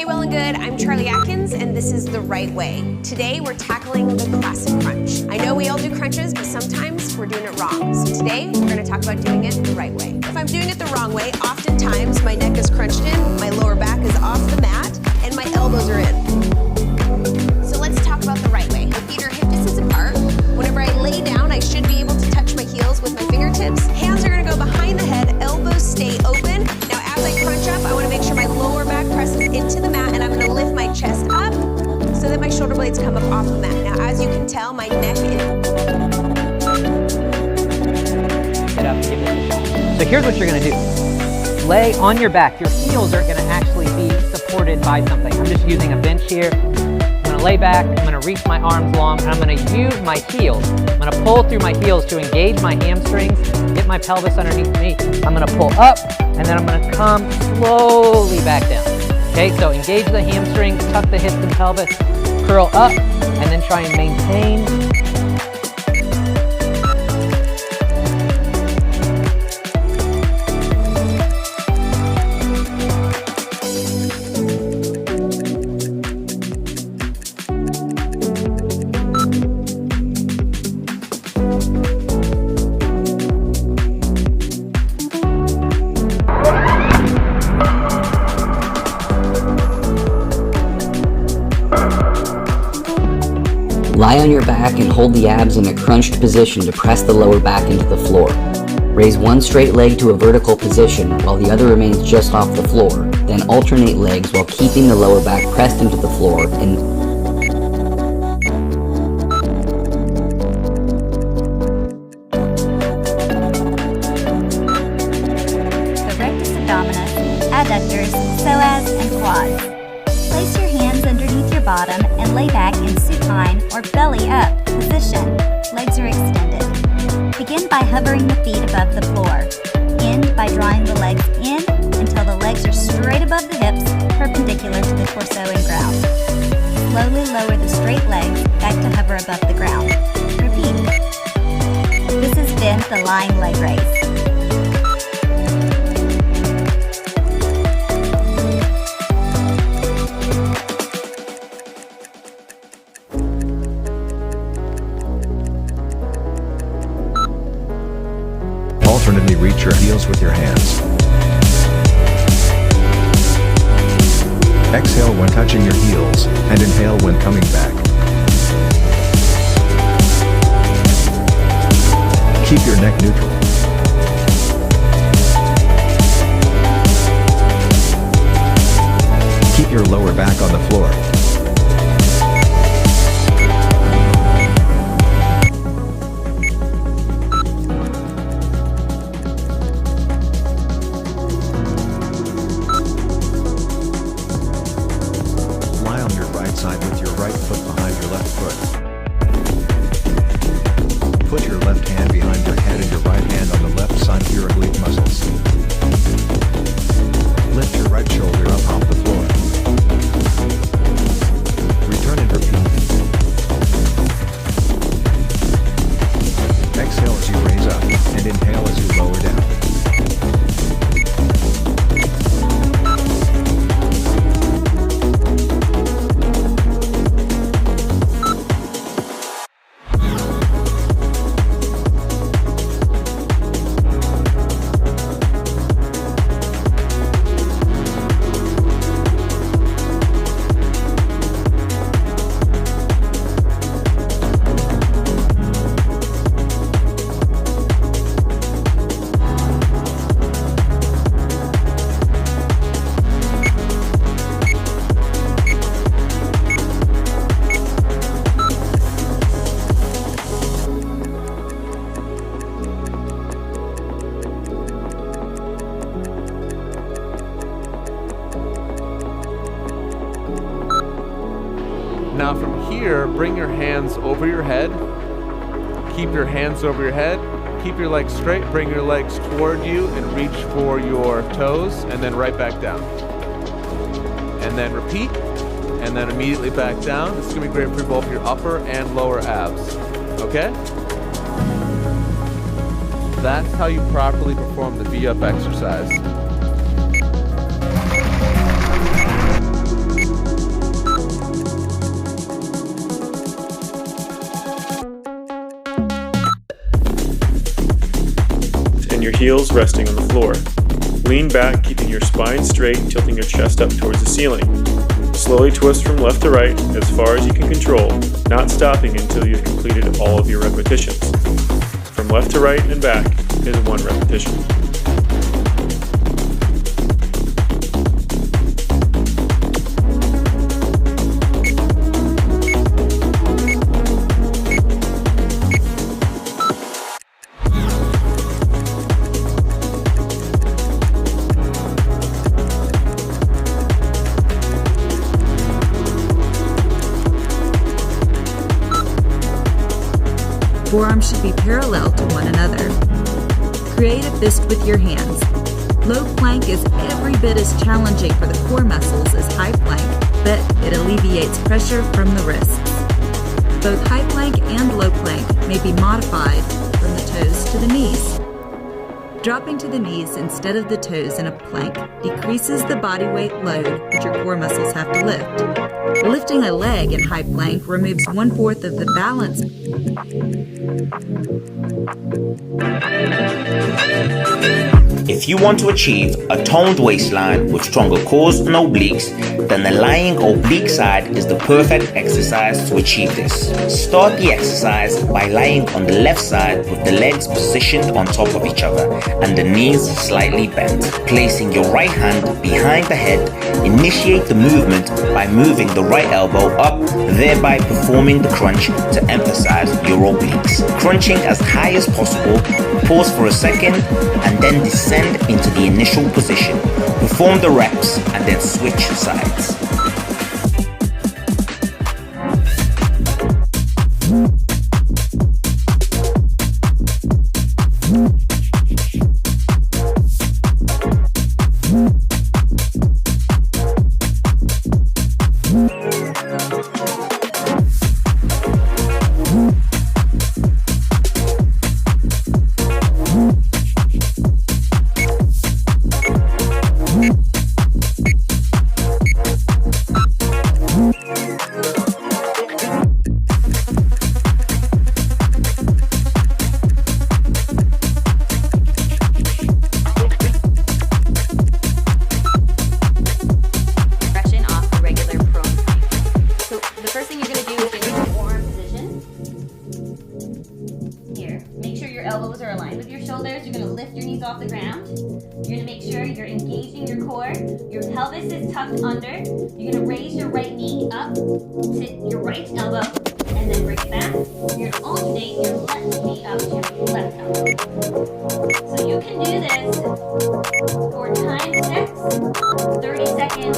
Hey, well and good, I'm Charlie Atkins, and this is The Right Way. Today, we're tackling the classic crunch. I know we all do crunches, but sometimes we're doing it wrong. So today, we're gonna talk about doing it the right way. If I'm doing it the wrong way, oftentimes my neck is crunched in, my lower back is off the mat, and my elbows are in. So let's talk about the right way. My feet are hip distance apart. Whenever I lay down, I should be able to touch my heels with my fingertips. Hands are gonna go behind the head, elbows stay open. Now, as I crunch up, I wanna make sure my lower back presses into the mat, and I'm gonna lift my chest up so that my shoulder blades come up off the mat. Now, as you can tell, my neck is... Get up, give it a shot. So here's what you're gonna do. Lay on your back. Your heels are gonna actually be supported by something. I'm just using a bench here. I'm gonna lay back, I'm gonna reach my arms long, and I'm gonna use my heels. I'm gonna pull through my heels to engage my hamstrings, get my pelvis underneath me. I'm gonna pull up, and then I'm gonna come slowly back down. Okay, so engage the hamstrings, tuck the hips and pelvis, curl up, and then try and maintain. Lie on your back and hold the abs in a crunched position to press the lower back into the floor. Raise one straight leg to a vertical position while the other remains just off the floor. Then alternate legs while keeping the lower back pressed into the floor and the rectus abdominis, adductors, psoas, and quads. Place your hands underneath your bottom and lay back in supine or belly up position. Legs are extended. Begin by hovering the feet above the floor. End by drawing the legs in until the legs are straight above the hips, perpendicular to the torso and ground. Slowly lower the straight legs back to hover above the ground. Repeat. This has been the lying leg raise. Alternately reach your heels with your hands. Exhale when touching your heels, and inhale when coming back. Keep your neck neutral. Keep your lower back on the floor. Side with your right foot behind your left foot. Put your left hand behind your head and your right hand on the left side of your oblique muscles. Lift your right shoulder up off the floor. Return and repeat. Exhale as you raise up, and inhale as you lower down. Now from here, bring your hands over your head. Keep your hands over your head. Keep your legs straight. Bring your legs toward you and reach for your toes, and then right back down. And then repeat, and then immediately back down. This is going to be great for both your upper and lower abs. Okay? That's how you properly perform the V-up exercise. heels resting on the floor. Lean back, keeping your spine straight, tilting your chest up towards the ceiling. Slowly twist from left to right as far as you can control, not stopping until you've completed all of your repetitions. From left to right and back is 1 repetition. Forearms should be parallel to one another. Create a fist with your hands. Low plank is every bit as challenging for the core muscles as high plank, but it alleviates pressure from the wrists. Both high plank and low plank may be modified from the toes to the knees. Dropping to the knees instead of the toes in a plank decreases the body weight load that your core muscles have to lift. Lifting a leg in high plank removes 1/4 of the balance. If you want to achieve a toned waistline with stronger cores and obliques, then the lying oblique side is the perfect exercise to achieve this. Start the exercise by lying on the left side with the legs positioned on top of each other and the knees slightly bent. Placing your right hand behind the head, initiate the movement by moving the right elbow up, thereby performing the crunch to emphasize your obliques. Crunching as high as possible, pause for a second, and then descend into the initial position. Perform the reps and then switch sides. Elbows are aligned with your shoulders. You're going to lift your knees off the ground. You're going to make sure you're engaging your core. Your pelvis is tucked under. You're going to raise your right knee up to your right elbow and then bring it back. You're going to alternate your left knee up to your left elbow. So you can do this for time 6, 30 seconds,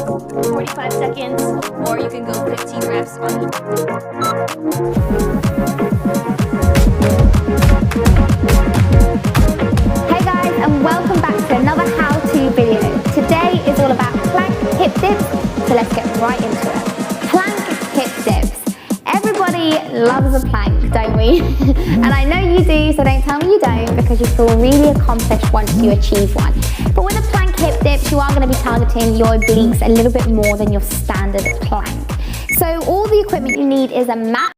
45 seconds, or you can go 15 reps on each. And welcome back to another how-to video. Today is all about plank hip dips, so let's get right into it. Plank hip dips. Everybody loves a plank, don't we? And I know you do, so don't tell me you don't, because you feel really accomplished once you achieve one. But with a plank hip dips, you are going to be targeting your obliques a little bit more than your standard plank. So all the equipment you need is a mat,